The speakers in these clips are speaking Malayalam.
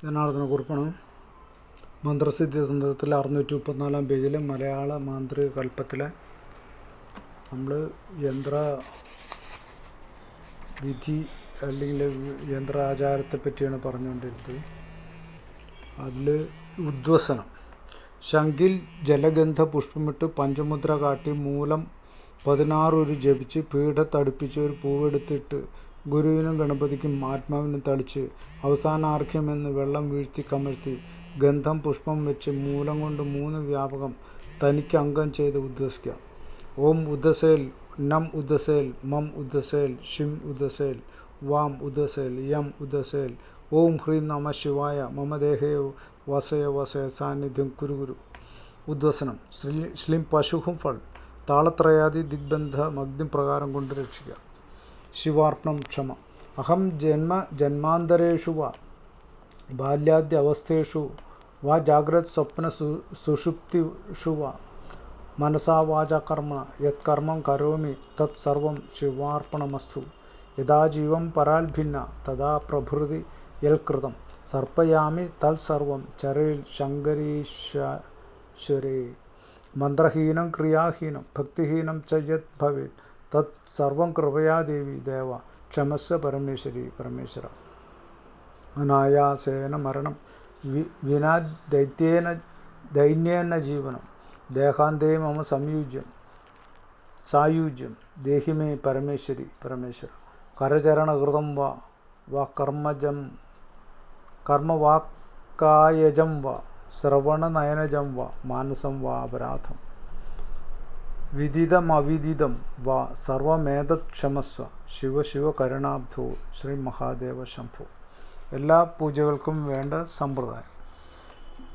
ജനാർദ്ദന കുറിപ്പാണ്. മന്ത്രസിദ്ധി തന്ത്രത്തിലെ 634 പേജിലെ മലയാള മാന്ത്രിക കൽപ്പത്തിലെ നമ്മൾ യന്ത്ര വിധി അല്ലെങ്കിൽ യന്ത്ര ആചാരത്തെ പറ്റിയാണ് പറഞ്ഞുകൊണ്ടിരുന്നത്. അതിൽ ഉദ്വസനം, ശംഖിൽ ജലഗന്ധ പുഷ്പമിട്ട് പഞ്ചമുദ്ര കാട്ടി മൂലം 16 ഉരു ജപിച്ച് പീഠത്തടുപ്പിച്ച് ഒരു പൂവെടുത്തിട്ട് ഗുരുവിനും ഗണപതിക്കും ആത്മാവിനും തളിച്ച് അവസാനാർഘ്യമെന്ന് വെള്ളം വീഴ്ത്തി കമഴ്ത്തി ഗന്ധം പുഷ്പം വെച്ച് മൂലം കൊണ്ട് 3 വ്യാപകം തനിക്ക് അംഗം ചെയ്ത് ഉദ്വസിക്കുക. ഓം ഉദ്ദസേൽ, നം ഉദ്ദസേൽ, മം ഉദ്ദസേൽ, ഷിം ഉദ്ദസേൽ, വാം ഉദ്ദസേൽ, യം ഉദ്ദസേൽ, ഓം ഹ്രീം നമ ശിവായ, മമ ദേഹേ വസയ വസയ സാന്നിധ്യം കുരു. ഉദ്വസനം, ശ്ലീം പശുഹും ഫൾ, താളത്രയാദി ദിഗ്ബന്ധമഗ്നി പ്രകാരം കൊണ്ട് രക്ഷിക്കുക. ശിവാർപ്പണം, ക്ഷമ. അഹം ജന്മാന്തരേഷു വാ ബാല്യാദ്യ അവസ്ഥേഷു വാ ജാഗ്രത് സ്വപ്ന സുഷുപ്തിഷു വാ മനസാ വാച കർമ്മ യത് കർമ്മം കരോമി തത് സർവം ശിവാർപ്പണമസ്തു. യഥാ ജീവം പരാൽഭിന്ന തഥാ പ്രഭൃതി യൽകൃതം സർപ്പയാമി തത്സർവം ചരയിൽ ശങ്കരീശ്വരേ. മന്ത്രഹീനം ക്രിയാഹീനം ഭക്തിഹീനം ച യത് ഭവേത് തത് സർവം കൃപയാ ദേവി ദേവ ക്ഷമസ്വ പരമേശ്വരി പരമേശ്വര. അനായാസേന മരണം വിനാ ദൈന്യേന ജീവനം ദേഹാന്തേ മമ സായുജ്യം ദേഹി മേ പരമേശ്വരി പരമേശ്വര. കരചരണകൃതം വാ കർമ്മവാക്കായജം വാ ശ്രവണനയനജം വാ മാനസം വാ അപരാധം വിദിതം അവിദിതം വാ സർവമേതത് ക്ഷമസ്വ ശിവ ശിവ കരുണാബ്ധോ ശ്രീ മഹാദേവ ശംഭോ. എല്ലാ പൂജകൾക്കും വേണ്ട സമ്പ്രദായം: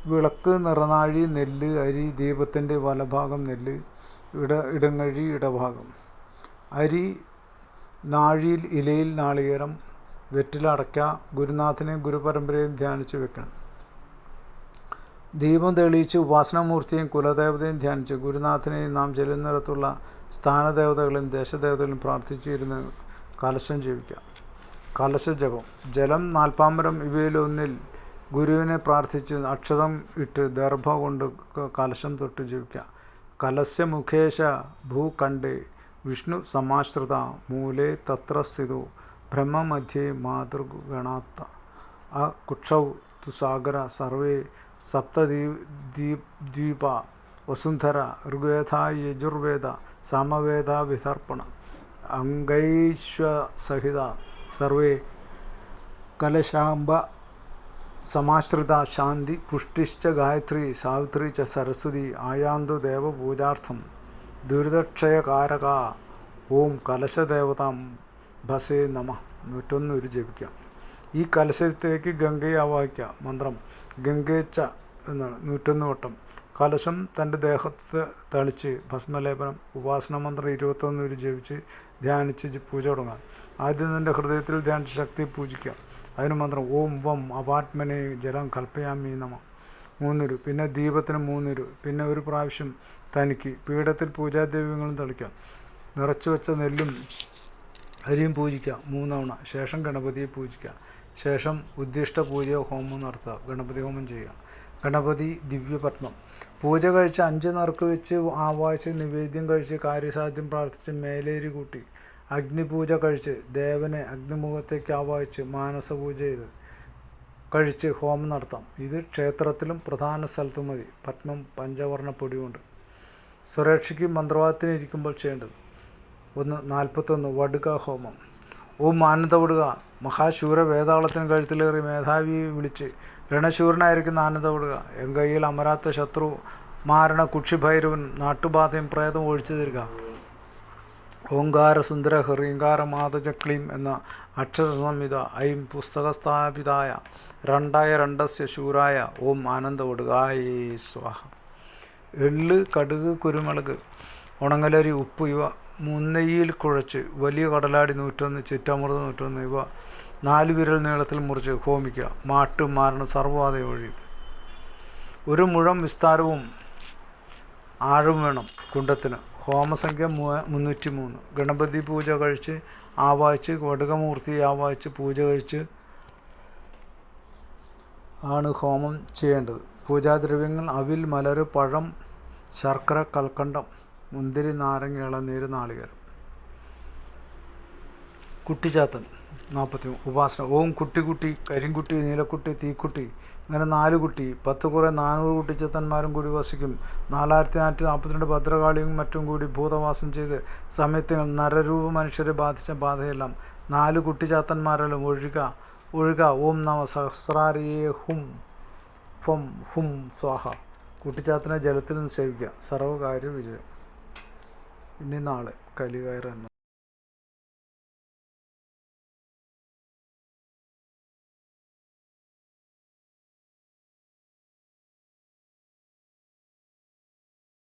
വിളക്ക്, നിറനാഴി, നെല്ല്, അരി, ദീപത്തിൻ്റെ വലഭാഗം നെല്ല്, ഇടങ്ങഴി ഇടഭാഗം, അരി, നാഴിയിൽ ഇലയിൽ നാളികേരം, വെറ്റില, അടയ്ക്ക. ഗുരുനാഥനെയും ഗുരുപരമ്പരയും ധ്യാനിച്ച് വെക്കണം. ദീപം തെളിയിച്ച് ഉപാസനാമൂർത്തിയും കുലദേവതയും ധ്യാനിച്ച് ഗുരുനാഥനെയും നാം ചെല്ലുന്നിടത്തുള്ള സ്ഥാനദേവതകളും ദേശദേവതകളും പ്രാർത്ഥിച്ചിരുന്ന് കലശം ജപിക്കുക. കലശജപം: ജലം, നാൽപ്പാമരം ഇവയിലൊന്നിൽ ഗുരുവിനെ പ്രാർത്ഥിച്ച് അക്ഷതം ഇട്ട് ദർഭ കൊണ്ട് കലശം തൊട്ട് ജപിക്കുക. കലശമുഖേശ ഭൂഖണ്ഡേ വിഷ്ണു സമാശ്രിത മൂലേ തത്ര സ്ഥിതോ ബ്രഹ്മമധ്യേ മാതൃഗണാത്ത കുക്ഷൗ തു സാഗര സർവേ സപ്തദ്വീപ വസുന്ധര ഋഗ്വേദ യജുർവേദ സാമവേദ വിതർപ്പണ അംഗൈശ്വസഹിത സർവേ കലശാംബ സമാശ്രിത ശാന്തി പുഷ്ടിശ്ച ഗായത്രി സാവിത്രി ച സരസ്വതി ആയാന്തു ദേവപൂജാർത്ഥം ദുരിതക്ഷയകാരക. ഓം കലശദേവതാം ഭസേ നമ 101 ഉരു ജപിക്കാം. ഈ കലശത്തേക്ക് ഗംഗയെ ആവാഹിക്കുക. മന്ത്രം ഗംഗേച്ച എന്നാണ്. 101 വട്ടം കലശം തൻ്റെ ദേഹത്ത് തളിച്ച് ഭസ്മലേപനം. ഉപാസന മന്ത്രം 21 ഉരു ജപിച്ച് ധ്യാനിച്ച് പൂജ തുടങ്ങാം. ആദ്യം തൻ്റെ ഹൃദയത്തിൽ ധ്യാനിച്ച് ശക്തി പൂജിക്കുക. അതിന് മന്ത്രം ഓം വം അപാത്മനെ ജലം കൽപ്പയാമി നമ 3 ഉരു. പിന്നെ ദീപത്തിന് 3 ഉരു. പിന്നെ ഒരു പ്രാവശ്യം തനിക്ക്. പീഠത്തിൽ പൂജാദ്രവ്യങ്ങളും തളിക്കാം. നിറച്ചു വെച്ച നെല്ലും അരിയും പൂജിക്കുക 3 തവണ. ശേഷം ഗണപതിയെ പൂജിക്കുക. ശേഷം ഉദ്ദിഷ്ട പൂജയോ ഹോമം നടത്തുക. ഗണപതി ഹോമം ചെയ്യുക. ഗണപതി ദിവ്യപത്മം പൂജ കഴിച്ച് 5 നറുക്ക് വെച്ച് ആവാഹിച്ച് നിവേദ്യം കഴിച്ച് കാര്യസാധ്യം പ്രാർത്ഥിച്ച് മേലേരി കൂട്ടി അഗ്നിപൂജ കഴിച്ച് ദേവനെ അഗ്നിമുഖത്തേക്ക് ആവാഹിച്ച് മാനസപൂജ ചെയ്ത് കഴിച്ച് ഹോമം നടത്താം. ഇത് ക്ഷേത്രത്തിലും പ്രധാന സ്ഥലത്തും മതി. പത്മം പഞ്ചവർണ്ണ പൊടിയുണ്ട്. സുരക്ഷയ്ക്ക് മന്ത്രവാദത്തിന് ഇരിക്കുമ്പോൾ ചെയ്യേണ്ടത്: 41 വടുക ഹോമം. ഓം ആനന്ദവടുക മഹാശൂര വേതാളത്തിന് കഴുത്തിലേറി മേധാവിയെ വിളിച്ച് രണശൂരനായിരിക്കുന്ന ആനന്ദവടുക എൻ കയ്യിൽ അമരാത്ത ശത്രു മാരണ കുക്ഷിഭൈരവൻ നാട്ടുബാധയും പ്രേതം ഒഴിച്ചു തരിക. ഓങ്കാര സുന്ദര ഹ്രീങ്കാര മാതജക്ലീം എന്ന അക്ഷരസംഹിത ഐം പുസ്തകസ്ഥാപിതായ രണ്ടായ രണ്ടസ്യ ശൂരായ ഓം ആനന്ദവടുകായേ സ്വാഹ. എള്ള്, കടുക്, കുരുമുളക്, ഉണങ്ങലരി, ഉപ്പ് ഇവ മുന്നയിൽ കുഴച്ച് വലിയ കടലാടി 101 ചിറ്റമൃതം 101 ഇവ 4 വിരൽ നീളത്തിൽ മുറിച്ച് ഹോമിക്കുക. മാട്ട് മാരണം സർവ്വബാധയും ഒഴിയും. 1 മുഴം വിസ്താരവും ആഴവും വേണം കുണ്ടത്തിന്. ഹോമസംഖ്യ 303. ഗണപതി പൂജ കഴിച്ച് ആവാഹിച്ച് വടുകമൂർത്തിയെ ആവാഹിച്ച് പൂജ കഴിച്ച് ആണ് ഹോമം ചെയ്യേണ്ടത്. പൂജാദ്രവ്യങ്ങൾ അവിൽ, മലർ, പഴം, ശർക്കര, കൽക്കണ്ടം, മുന്തിരി, നാരങ്ങ, ഇളനീര്, നാളികേരം. കുട്ടിച്ചാത്തൻ 43. ഉപാസന. ഓം കുട്ടിക്കുട്ടി, കരിങ്കുട്ടി, നീലക്കുട്ടി, തീക്കുട്ടി, ഇങ്ങനെ 4 കുട്ടി. 10 കുറെ 400 കുട്ടിച്ചാത്തന്മാരും കൂടി വസിക്കും. 4442 ഭദ്രകാളിയും മറ്റും കൂടി ഭൂതവാസം ചെയ്ത് സമയത്ത് നരരൂപ മനുഷ്യരെ ബാധിച്ച ബാധയെല്ലാം 4 കുട്ടിച്ചാത്തന്മാരെല്ലാം ഒഴുക. ഓം നമ സഹസ്രാരിയേ ഹും ഫം ഹും സ്വാഹ. കുട്ടിച്ചാത്തനെ ജലത്തിൽ നിന്ന് സേവിക്കുക. സർവകാര്യ വിജയം. ഇനി നാളെ കലികയറാൻ